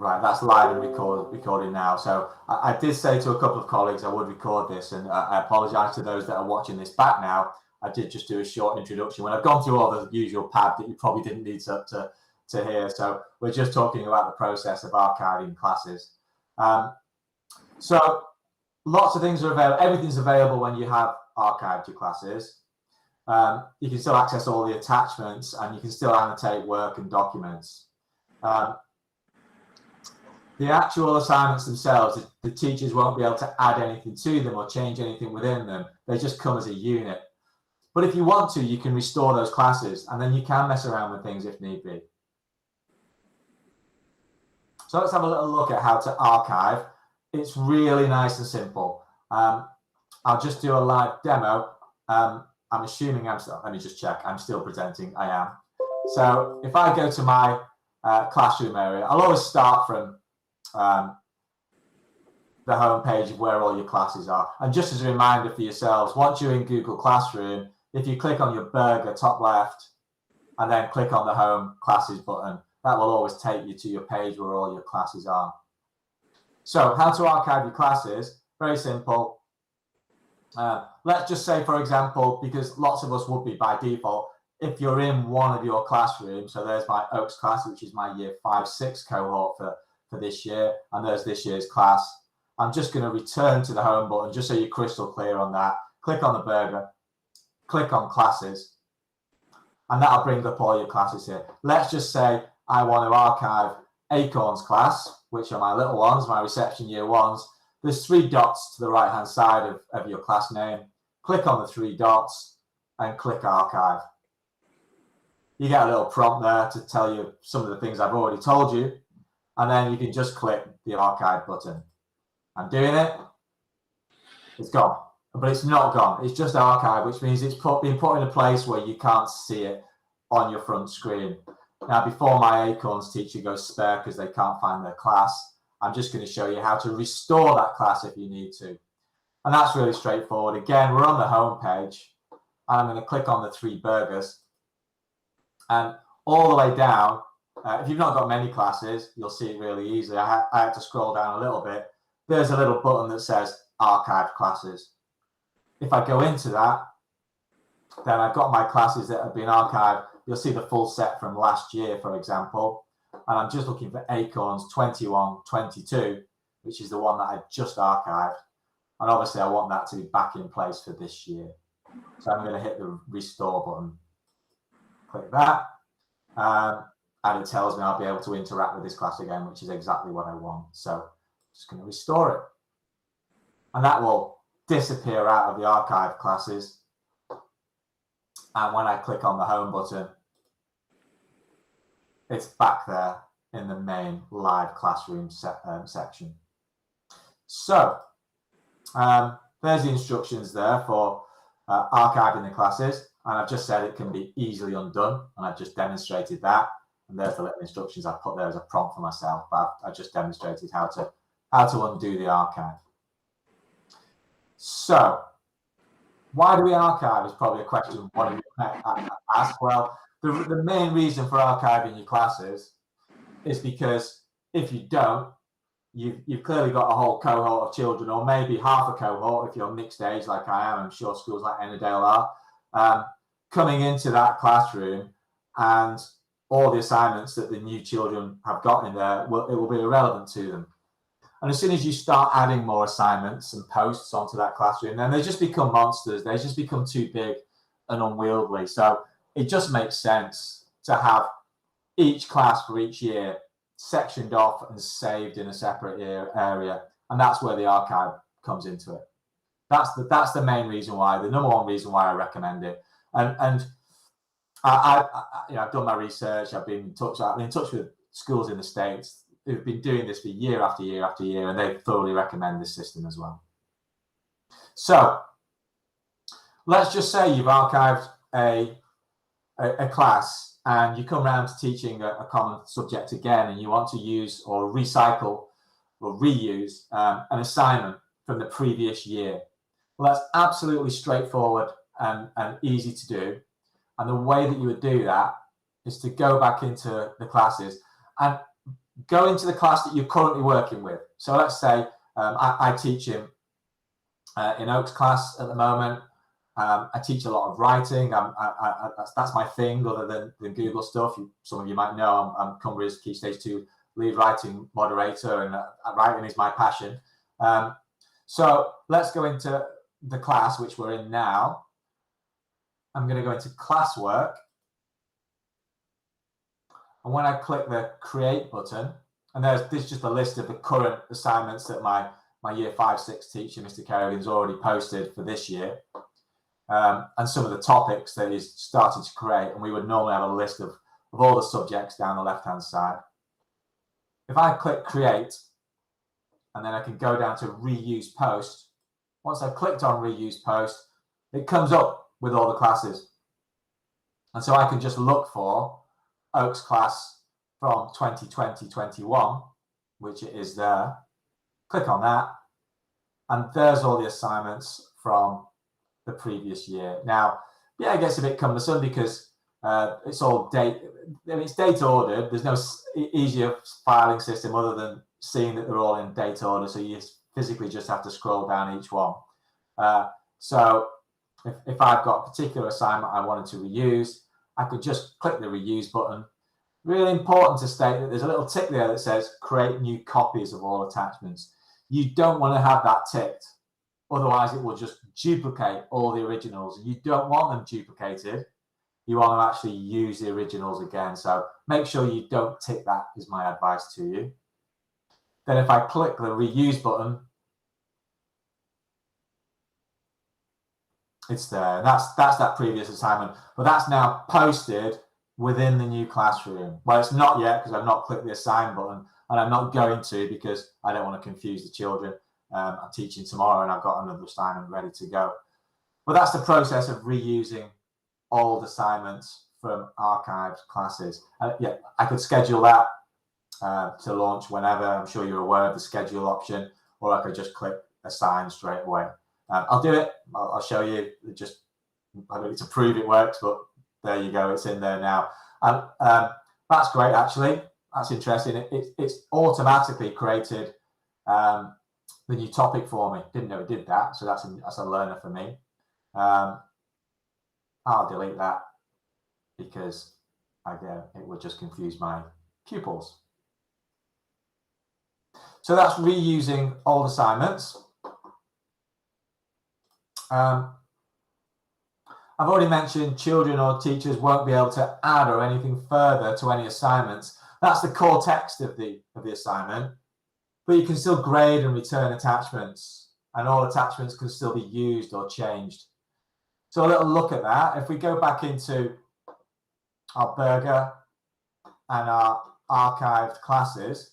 Right, that's live and recording now. So I did say to a couple of colleagues I would record this, and I apologise to those that are watching this back now. I did just do a short introduction when I've gone through all the usual pad that you probably didn't need to hear. So we're just talking about the process of archiving classes. So lots of things are available. Everything's available when you have archived your classes. You can still access all the attachments, and you can still annotate work and documents. The actual assignments themselves, the teachers won't be able to add anything to them or change anything within them. They just come as a unit. But if you want to, you can restore those classes, and then you can mess around with things if need be. So let's have a little look at how to archive. It's really nice and simple. I'll just do a live demo. I'm assuming let me just check. I'm still presenting. I am. So if I go to my classroom area, I'll always start from the home page of where all your classes are. And just as a reminder for yourselves, once you're in Google Classroom, if you click on your burger top left and then click on the home classes button, that will always take you to your page where all your classes are. So how to archive your classes, very simple. Let's just say, for example, because lots of us would be by default, if you're in one of your classrooms, so there's my Oaks class, which is my year 5-6 cohort for this year, and there's this year's class. I'm just going to return to the home button just so you're crystal clear on that. Click on the burger, click on classes, and that'll bring up all your classes here. Let's just say I want to archive Acorns class, which are my little ones, my reception year ones. There's 3 dots to the right hand side of your class name. Click on the 3 dots and click archive. You get a little prompt there to tell you some of the things I've already told you, and then you can just click the archive button. I'm doing it. It's gone, but it's not gone. It's just archive, which means it's being put in a place where you can't see it on your front screen. Now, before my Acorns teacher goes spare because they can't find their class, I'm just going to show you how to restore that class if you need to. And that's really straightforward. Again, we're on the home page, and I'm going to click on the 3 burgers. And all the way down, if you've not got many classes, you'll see it really easily. I had to scroll down a little bit. There's a little button that says archive classes. If I go into that, then I've got my classes that have been archived. You'll see the full set from last year, for example. And I'm just looking for Acorns 21-22, which is the one that I just archived. And obviously I want that to be back in place for this year. So I'm going to hit the restore button. Click that. And it tells me I'll be able to interact with this class again, which is exactly what I want. So just going to restore it. And that will disappear out of the archive classes. And when I click on the home button, it's back there in the main live classroom section. So there's the instructions there for archiving the classes. And I've just said it can be easily undone. And I've just demonstrated that. And there's the little instructions I put there as a prompt for myself. But I just demonstrated how to undo the archive. So why do we archive is probably a question one of you ask. Well, the main reason for archiving your classes is because if you don't, you've clearly got a whole cohort of children, or maybe half a cohort if you're mixed age like I am. I'm sure schools like Ennerdale are, coming into that classroom, and all the assignments that the new children have got in there, it will be irrelevant to them. And as soon as you start adding more assignments and posts onto that classroom, then they just become monsters. They just become too big and unwieldy. So it just makes sense to have each class for each year sectioned off and saved in a separate area. And that's where the archive comes into it. That's the main reason why, the number one reason why I recommend it. And I've done my research. I've been in touch with schools in the States who've been doing this for year after year after year, and they thoroughly recommend this system as well. So let's just say you've archived a class and you come around to teaching a common subject again, and you want to use or recycle or reuse an assignment from the previous year. Well, that's absolutely straightforward and easy to do. And the way that you would do that is to go back into the classes. And go into the class that you're currently working with. So let's say I teach in Oak's class at the moment. I teach a lot of writing. That's my thing, other than Google stuff. Some of you might know I'm Cumbria's Key Stage 2 lead writing moderator, and writing is my passion. So let's go into the class which we're in now. I'm going to go into classwork. And when I click the create button, and this is just a list of the current assignments that my year 5-6 teacher, Mr. Kerrigan's already posted for this year. And some of the topics that he's started to create. And we would normally have a list of all the subjects down the left-hand side. If I click create, and then I can go down to reuse post. Once I've clicked on reuse post, it comes up with all the classes. And so I can just look for Oak's class from 2020-21, which it is there. Click on that. And there's all the assignments from the previous year. Now, yeah, it gets a bit cumbersome because it's all it's date ordered. There's no easier filing system other than seeing that they're all in date order. So you physically just have to scroll down each one. So if I've got a particular assignment I wanted to reuse, I could just click the reuse button. Really important to state that there's a little tick there that says create new copies of all attachments. You don't want to have that ticked. Otherwise, it will just duplicate all the originals. You don't want them duplicated. You want to actually use the originals again. So make sure you don't tick that, is my advice to you. Then if I click the reuse button, it's there. That's that previous assignment, but that's now posted within the new classroom. Well, it's not yet because I've not clicked the assign button, and I'm not going to because I don't want to confuse the children. I'm teaching tomorrow and I've got another assignment ready to go. But that's the process of reusing old assignments from archived classes. Yeah, I could schedule that to launch whenever. I'm sure you're aware of the schedule option, or I could just click assign straight away. I'll do it. I'll show you. I don't need to prove it works, but there you go. It's in there now. And that's great, actually. That's interesting. It's automatically created the new topic for me. Didn't know it did that, so that's a learner for me. I'll delete that because again, it would just confuse my pupils. So that's reusing old assignments. I've already mentioned children or teachers won't be able to add or anything further to any assignments. That's the core text of the assignment, but you can still grade and return attachments, and all attachments can still be used or changed. So a little look at that. If we go back into our burger and our archived classes,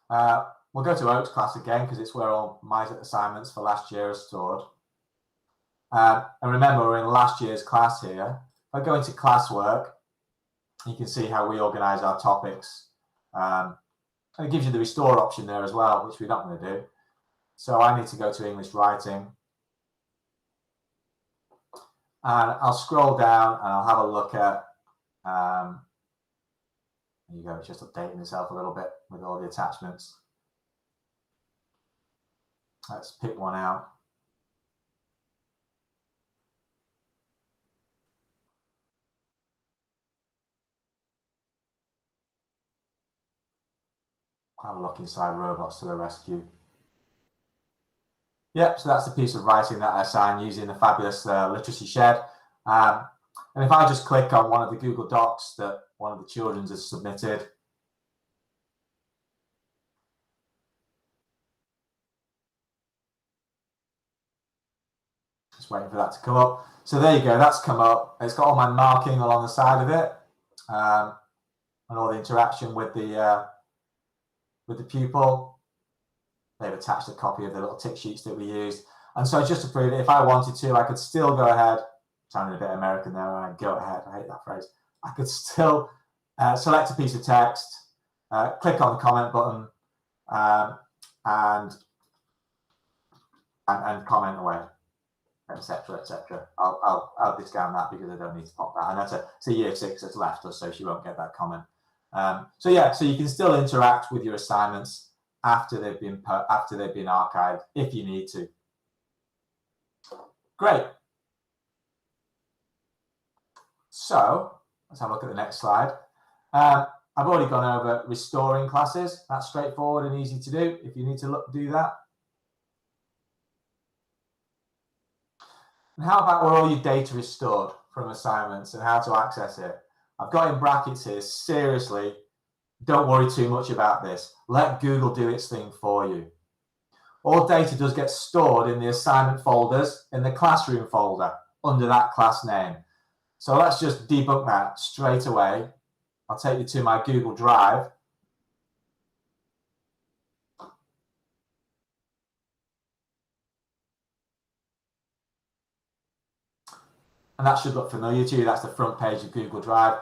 we'll go to Oak's class again because it's where all my assignments for last year are stored. And remember, we're in last year's class here. If I go into classwork, you can see how we organize our topics. And it gives you the restore option there as well, which we're not going to do. So I need to go to English writing. And I'll scroll down and I'll have a look at, there you go, it's just updating itself a little bit with all the attachments. Let's pick one out. Have a look inside Robots to the Rescue. Yep, so that's the piece of writing that I assigned using the fabulous literacy shed. And if I just click on one of the Google Docs that one of the children's has submitted, just waiting for that to come up. So there you go, that's come up. It's got all my marking along the side of it, and all the interaction with the pupil. They've attached a copy of the little tick sheets that we used. And so just to prove it, if I wanted to, I could still go ahead, sounding a bit American there, and go ahead, I hate that phrase. I could still select a piece of text, click on the comment button, and comment away, etc., etc. I'll discount that because I don't need to pop that. And that's a year 6 that's left us, so she won't get that comment. So you can still interact with your assignments after they've been archived if you need to. Great. So let's have a look at the next slide. I've already gone over restoring classes. That's straightforward and easy to do if you need to do that. And how about where all your data is stored from assignments and how to access it? I've got in brackets here, seriously, don't worry too much about this. Let Google do its thing for you. All data does get stored in the assignment folders in the classroom folder under that class name. So let's just debunk that straight away. I'll take you to my Google Drive. And that should look familiar to you. That's the front page of Google Drive.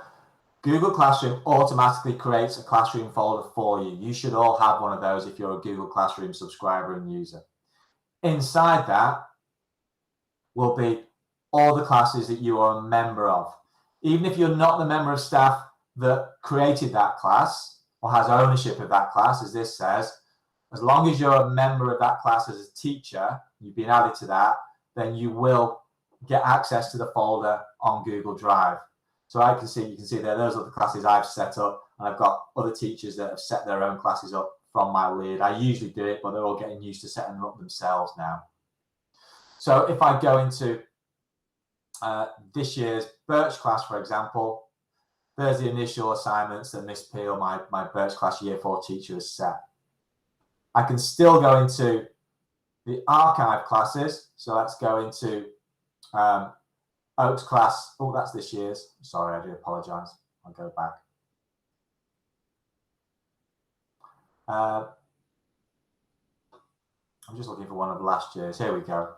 Google Classroom automatically creates a classroom folder for you. You should all have one of those if you're a Google Classroom subscriber and user. Inside that will be all the classes that you are a member of. Even if you're not the member of staff that created that class or has ownership of that class, as this says, as long as you're a member of that class as a teacher, you've been added to that, then you will get access to the folder on Google Drive. So you can see there, those are the classes I've set up, and I've got other teachers that have set their own classes up from my lead. I usually do it, but they're all getting used to setting them up themselves now. So if I go into this year's Birch class, for example, there's the initial assignments that Miss Peel, my Birch class Year 4 teacher, has set. I can still go into the archive classes. So let's go into Oaks class. Oh, that's this year's. Sorry, I do apologize. I'll go back. I'm just looking for one of last year's. Here we go.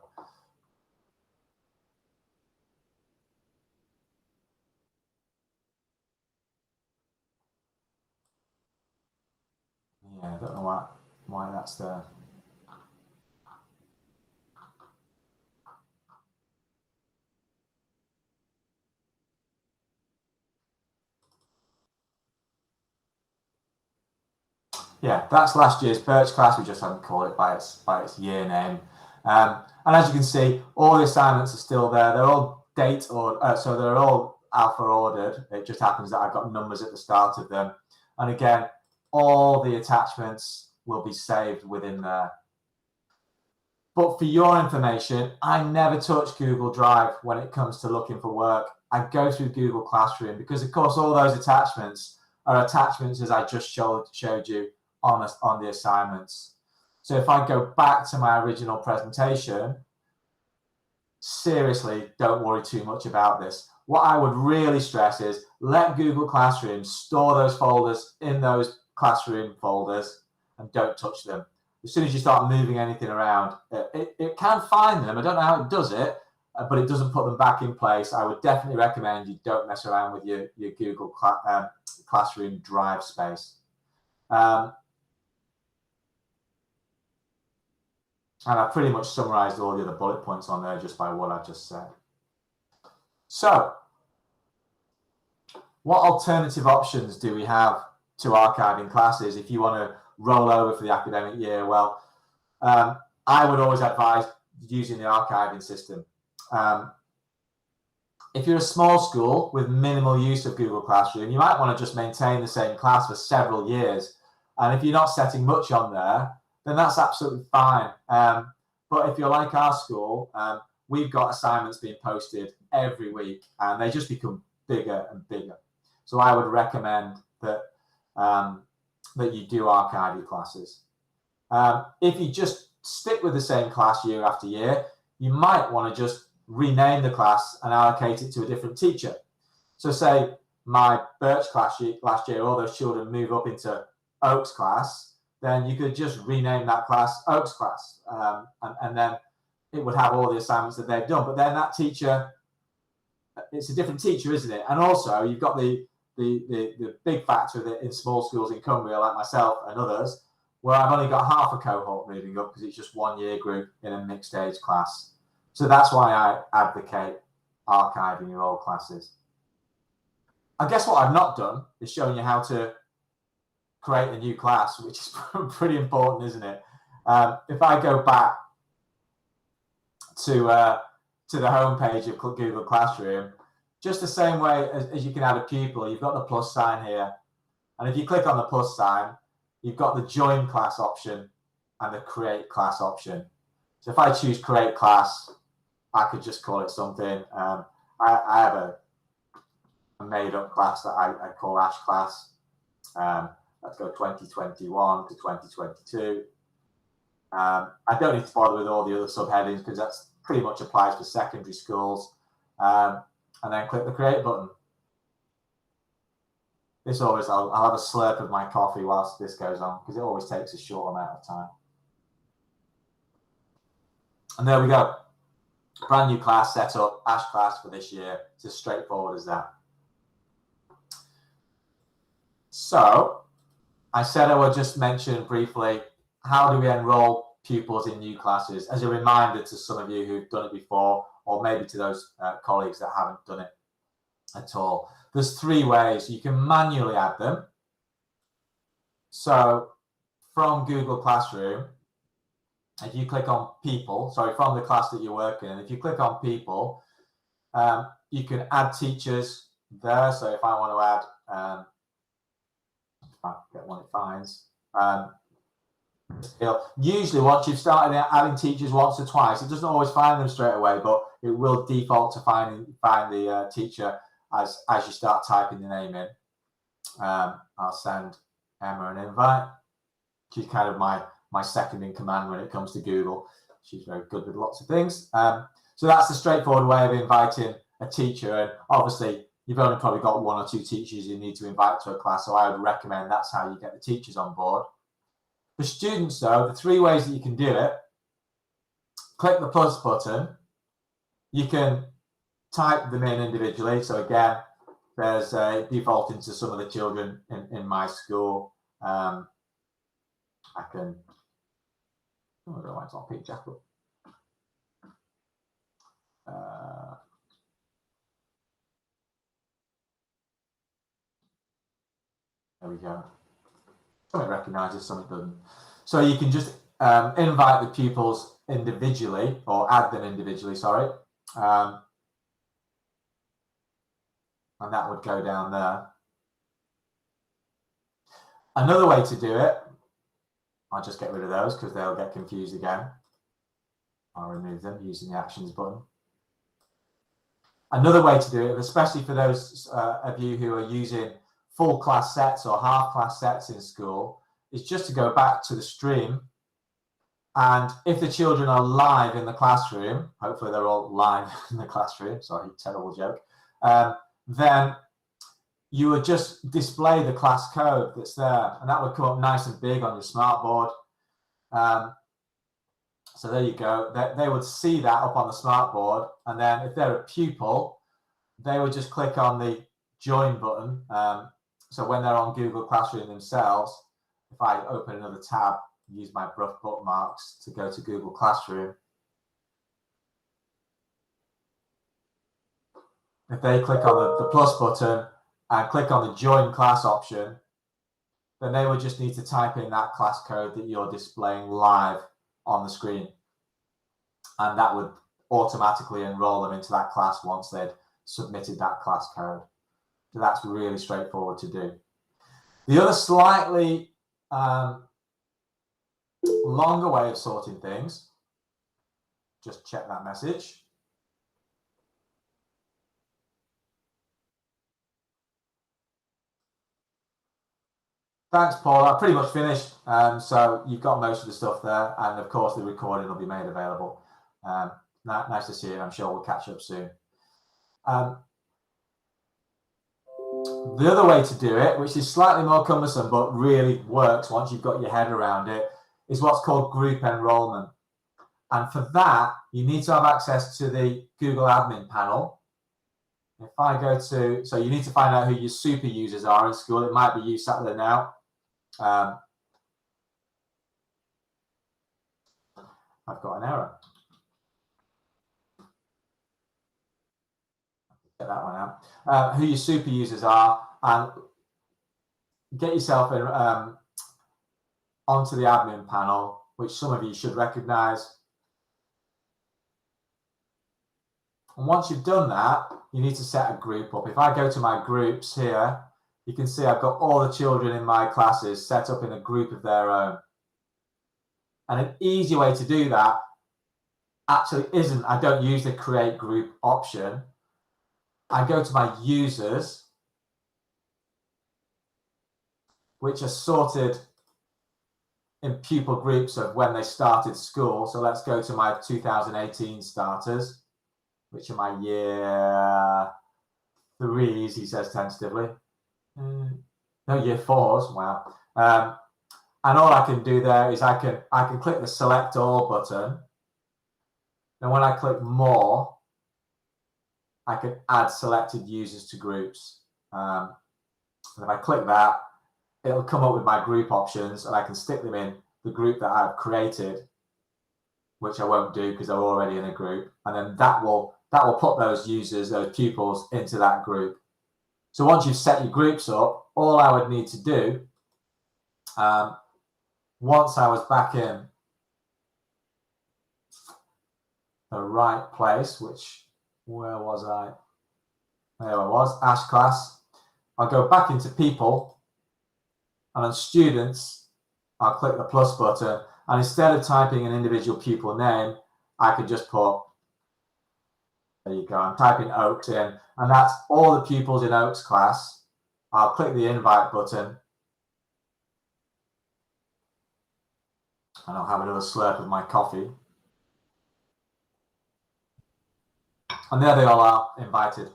Yeah, I don't know why that's there. Yeah, that's last year's Birch class. We just haven't called it by its year name. And as you can see, all the assignments are still there. They're all so they're all alpha ordered. It just happens that I've got numbers at the start of them. And again, all the attachments will be saved within there. But for your information, I never touch Google Drive when it comes to looking for work. I go through Google Classroom because, of course, all those attachments are attachments as I just showed you on the assignments. So if I go back to my original presentation, seriously, don't worry too much about this. What I would really stress is let Google Classroom store those folders in those classroom folders and don't touch them. As soon as you start moving anything around, it can find them. I don't know how it does it, but it doesn't put them back in place. I would definitely recommend you don't mess around with your Google Classroom Drive space. And I've pretty much summarized all the other bullet points on there just by what I've just said. So, what alternative options do we have to archiving classes if you want to roll over for the academic year? Well, I would always advise using the archiving system. If you're a small school with minimal use of Google Classroom, you might want to just maintain the same class for several years. And if you're not setting much on there, then that's absolutely fine. But if you're like our school, we've got assignments being posted every week and they just become bigger and bigger. So I would recommend that that you do archive your classes. If you just stick with the same class year after year, you might want to just rename the class and allocate it to a different teacher. So say my Birch class last year, all those children move up into Oaks class, then you could just rename that class Oaks class. And then it would have all the assignments that they've done. But then that teacher, it's a different teacher, isn't it? And also you've got the big factor that in small schools in Cumbria, like myself and others, where I've only got half a cohort moving up because it's just 1 year group in a mixed age class. So that's why I advocate archiving your old classes. I guess what I've not done is showing you how to create a new class, which is pretty important, isn't it? If I go back to the home page of Google Classroom, just the same way as you can add a pupil, you've got the plus sign here. And if you click on the plus sign, you've got the join class option and the create class option. So if I choose create class, I could just call it something. I have a made up class that I call Ash class. Let's go 2021 to 2022. I don't need to bother with all the other subheadings because that's pretty much applies for secondary schools. And then click the create button. This always, I'll have a slurp of my coffee whilst this goes on because it always takes a short amount of time. And there we go. Brand new class set up, Ash class for this year. It's as straightforward as that. So I said I would just mention briefly, how do we enroll pupils in new classes as a reminder to some of you who've done it before, or maybe to those colleagues that haven't done it at all. There's 3 ways. You can manually add them. So from Google Classroom, if you click on people, sorry, from the class that you're working in, if you click on people, you can add teachers there. So if I want to add, I get one it finds. Usually once you've started adding teachers once or twice, it doesn't always find them straight away, but it will default to find the teacher as you start typing the name in. I'll send Emma an invite. She's kind of my second in command when it comes to Google. She's very good with lots of things. So that's the straightforward way of inviting a teacher. And obviously, you've only probably got 1 or 2 teachers you need to invite to a class. So I would recommend that's how you get the teachers on board. For students, though, the 3 ways that you can do it, click the plus button. You can type them in individually. So again, there's a default into some of the children in my school. I can, I don't know why it's not picked up. There we go. Some it recognises, some it doesn't. So you can just invite the pupils individually, or add them individually, sorry. And that would go down there. Another way to do it, I'll just get rid of those because they'll get confused again. I'll remove them using the actions button. Another way to do it, especially for those of you who are using full class sets or half class sets in school, is just to go back to the stream. And if the children are live in the classroom, hopefully they're all live in the classroom, sorry, terrible joke, then you would just display the class code that's there, and that would come up nice and big on your smartboard. So there you go. They would see that up on the smartboard, and then if they're a pupil, they would just click on the join button. So when they're on Google Classroom themselves, if I open another tab, use my bookmarks to go to Google Classroom, if they click on the plus button and click on the join class option, then they would just need to type in that class code that you're displaying live on the screen. And that would automatically enroll them into that class once they'd submitted that class code. So that's really straightforward to do. The other slightly longer way of sorting things, just check that message. Thanks, Paul. I've pretty much finished. So you've got most of the stuff there. And of course, the recording will be made available. Nice to see you. I'm sure we'll catch up soon. The other way to do it, which is slightly more cumbersome, but really works once you've got your head around it, is what's called group enrollment. And for that, you need to have access to the Google admin panel. If I go to, so you need to find out who your super users are in school. It might be you sat there now. I've got an error. Get that one out. Who your super users are, and get yourself in, onto the admin panel, which some of you should recognize. And once you've done that, you need to set a group up. If I go to my groups here, you can see I've got all the children in my classes set up in a group of their own. And an easy way to do that actually isn't, I don't use the create group option. I go to my users, which are sorted in pupil groups of when they started school. So let's go to my 2018 starters, which are my year 3s, he says tentatively. No, year 4s, wow. And all I can do there is I can click the select all button. And when I click more, I can add selected users to groups. And if I click that, it'll come up with my group options, and I can stick them in the group that I've created, which I won't do because I'm already in a group. And then that will put those users, those pupils, into that group. So once you've set your groups up, all I would need to do, once I was back in the right place, where was I? There I was, Ash class. I'll go back into people, and on students, I'll click the plus button, and instead of typing an individual pupil name, I could just put, there you go, I'm typing Oaks in, and that's all the pupils in Oaks class. I'll click the invite button, and I'll have another slurp of my coffee. And there they all are, invited.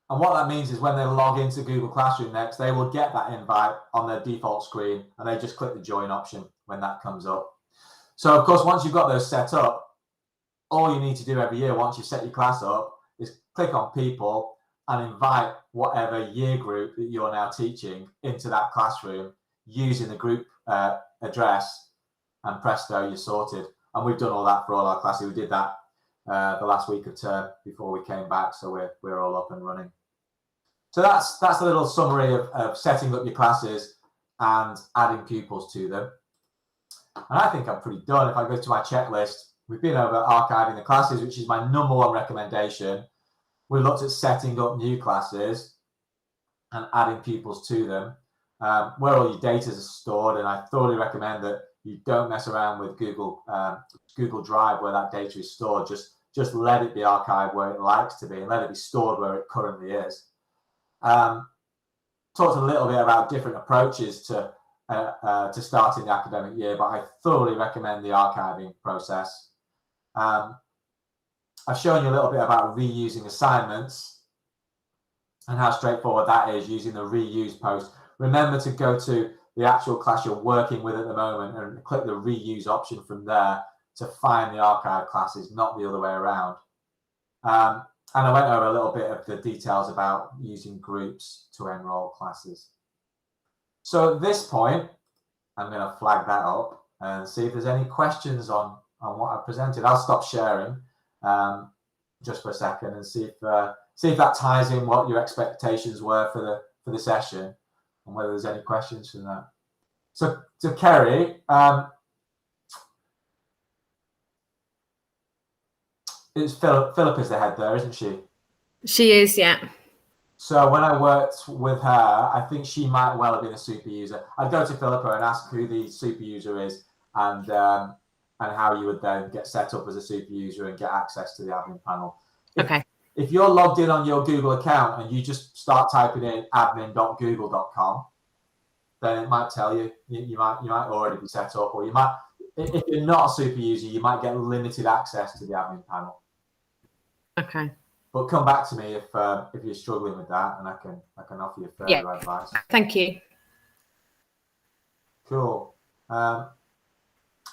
And what that means is when they log into Google Classroom next, they will get that invite on their default screen, and they just click the join option when that comes up. So of course, once you've got those set up, all you need to do every year, once you've set your class up, is click on people and invite whatever year group that you're now teaching into that classroom using the group address, and presto, you're sorted. And we've done all that for all our classes. We did that the last week of term before we came back, so we're all up and running. So that's a little summary of setting up your classes and adding pupils to them. And I think I'm pretty done. If I go to my checklist, we've been over archiving the classes, which is my #1 recommendation. We looked at setting up new classes and adding pupils to them, where all your data is stored. And I thoroughly recommend that you don't mess around with Google Drive where that data is stored. Just let it be archived where it likes to be, and let it be stored where it currently is. Talked a little bit about different approaches to starting the academic year, but I thoroughly recommend the archiving process. I've shown you a little bit about reusing assignments and how straightforward that is using the reuse post. Remember to go to the actual class you're working with at the moment and click the reuse option from there to find the archive classes, not the other way around. And I went over a little bit of the details about using groups to enroll classes. So at this point, I'm going to flag that up and see if there's any questions on what I presented. I'll stop sharing just for a second and see if that ties in what your expectations were for the session, and whether there's any questions from that. So Kerry, it's Philip is the head there, isn't she? She is, yeah. So when I worked with her, I think she might well have been a super user. I'd go to Philippa and ask who the super user is, and how you would then get set up as a super user and get access to the admin panel. If you're logged in on your Google account and you just start typing in admin.google.com, then it might tell you you might already be set up, or you might, if you're not a super user, you might get limited access to the admin panel. Okay. But come back to me if you're struggling with that, and I can offer you further advice. Thank you. Cool.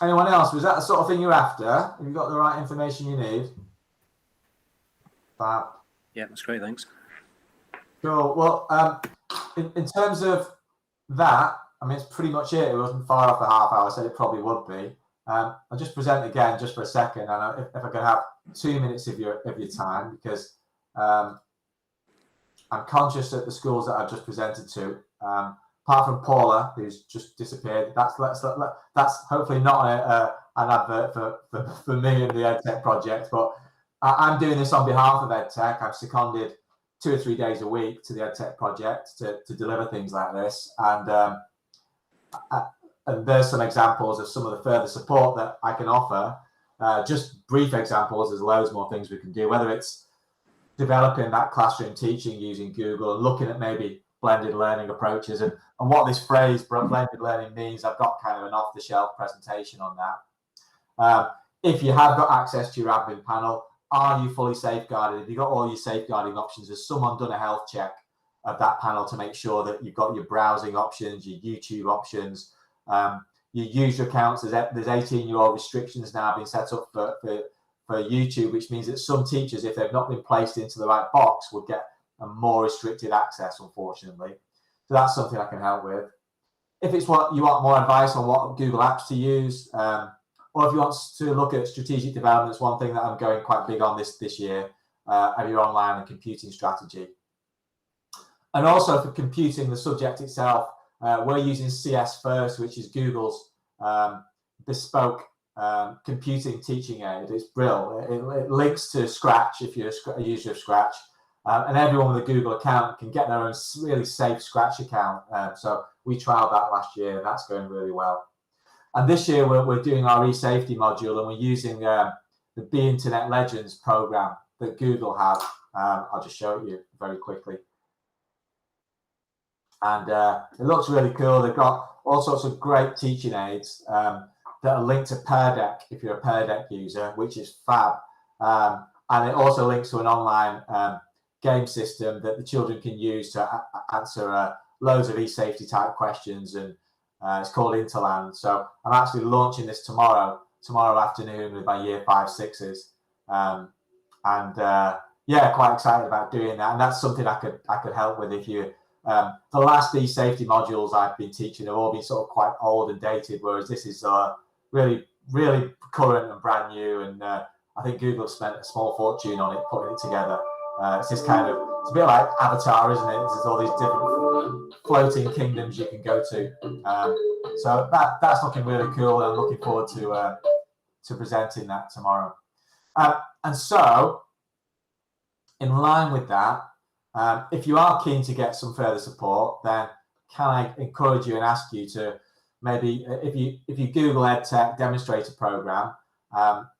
Anyone else? Was that the sort of thing you're after? Have you got the right information you need? Fab. Yeah, that's great. Thanks. Cool. Well, in terms of that, I mean, it's pretty much it. It wasn't far off the half hour. I said it probably would be. I'll just present again just for a second, and if I can have 2 minutes of your time, because I'm conscious that the schools that I've just presented to, apart from Paula, who's just disappeared, that's hopefully not an advert for me and the EdTech project, but I'm doing this on behalf of EdTech. I've seconded 2 or 3 days a week to the EdTech project to deliver things like this, and there's some examples of some of the further support that I can offer. Just brief examples. There's loads more things we can do, whether it's developing that classroom teaching using Google and looking at maybe blended learning approaches, and what this phrase blended learning means. I've got kind of an off-the-shelf presentation on that. If you have got access to your admin panel, are you fully safeguarded? Have you got all your safeguarding options? Has someone done a health check of that panel to make sure that you've got your browsing options, your YouTube options, your user accounts? There's 18-year-old restrictions now being set up for YouTube, which means that some teachers, if they've not been placed into the right box, would get a more restricted access, unfortunately. So that's something I can help with. If it's what you want more advice on what Google Apps to use, or if you want to look at strategic developments, one thing that I'm going quite big on this year, of your online and computing strategy. And also for computing the subject itself, we're using CS First, which is Google's bespoke computing teaching aid. It's brilliant. It links to Scratch if you're a user of Scratch, and everyone with a Google account can get their own really safe Scratch account. So we trialed that last year, and that's going really well. And this year we're doing our eSafety module, and we're using the Be Internet Legends program that Google have. I'll just show it you very quickly. And it looks really cool. They've got all sorts of great teaching aids that are linked to Pear Deck if you're a Pear Deck user, which is fab. And it also links to an online game system that the children can use to answer loads of eSafety type questions, and it's called Interland. So I'm actually launching this tomorrow afternoon with my year 5/6s, yeah, quite excited about doing that. And that's something I could help with. If you the last eSafety modules I've been teaching have all been sort of quite old and dated, whereas this is really current and brand new. And I think Google spent a small fortune on it, putting it together. It's this kind of, it's a bit like Avatar, isn't it? There's all these different floating kingdoms you can go to. So that's looking really cool, and I'm looking forward to presenting that tomorrow. And so, in line with that, if you are keen to get some further support, then can I encourage you and ask you to maybe, if you Google EdTech demonstrator program,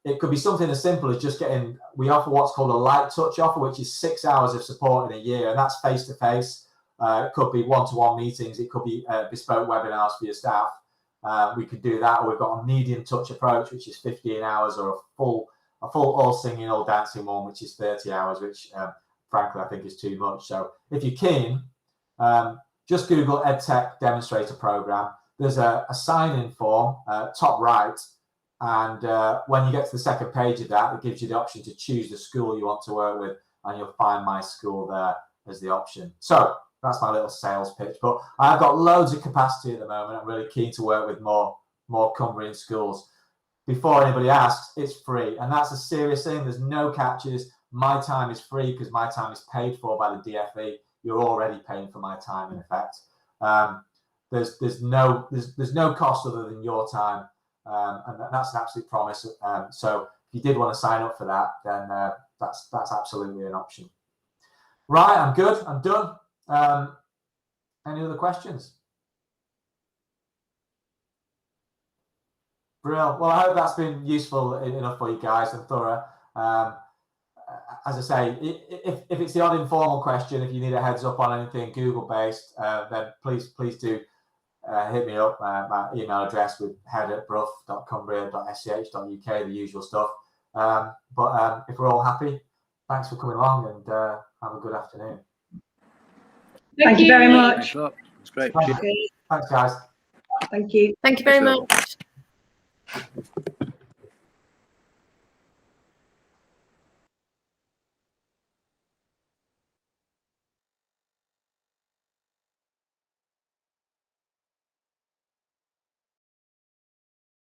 it could be something as simple as just getting, we offer what's called a light touch offer, which is 6 hours of support in a year, and that's face-to-face. It could be one-to-one meetings, it could be bespoke webinars for your staff. We could do that, or we've got a medium touch approach, which is 15 hours, or a full all singing, all dancing one, which is 30 hours, which frankly I think is too much. So if you're keen, just Google EdTech demonstrator program. There's a sign-in form top right, and when you get to the second page of that, it gives you the option to choose the school you want to work with, and you'll find my school there as the option. So that's my little sales pitch. But I've got loads of capacity at the moment. I'm really keen to work with more Cumbrian schools. Before anybody asks, it's free, and that's a serious thing. There's no catches. My time is free because my time is paid for by the DFE. You're already paying for my time, in effect. There's no cost other than your time, and that's an absolute promise. So if you did want to sign up for that, then that's absolutely an option. Right, I'm good. I'm done. Any other questions? Brilliant. Well, I hope that's been useful enough for you guys and thorough. As I say, if it's the odd informal question, if you need a heads up on anything Google-based, then please do hit me up. My email address with head@bruff.cumbria.sch.uk, the usual stuff. But if we're all happy, thanks for coming along, and have a good afternoon. Thank you very much. Thanks a lot. It's great. Thanks, guys. Thank you. Thank you very much.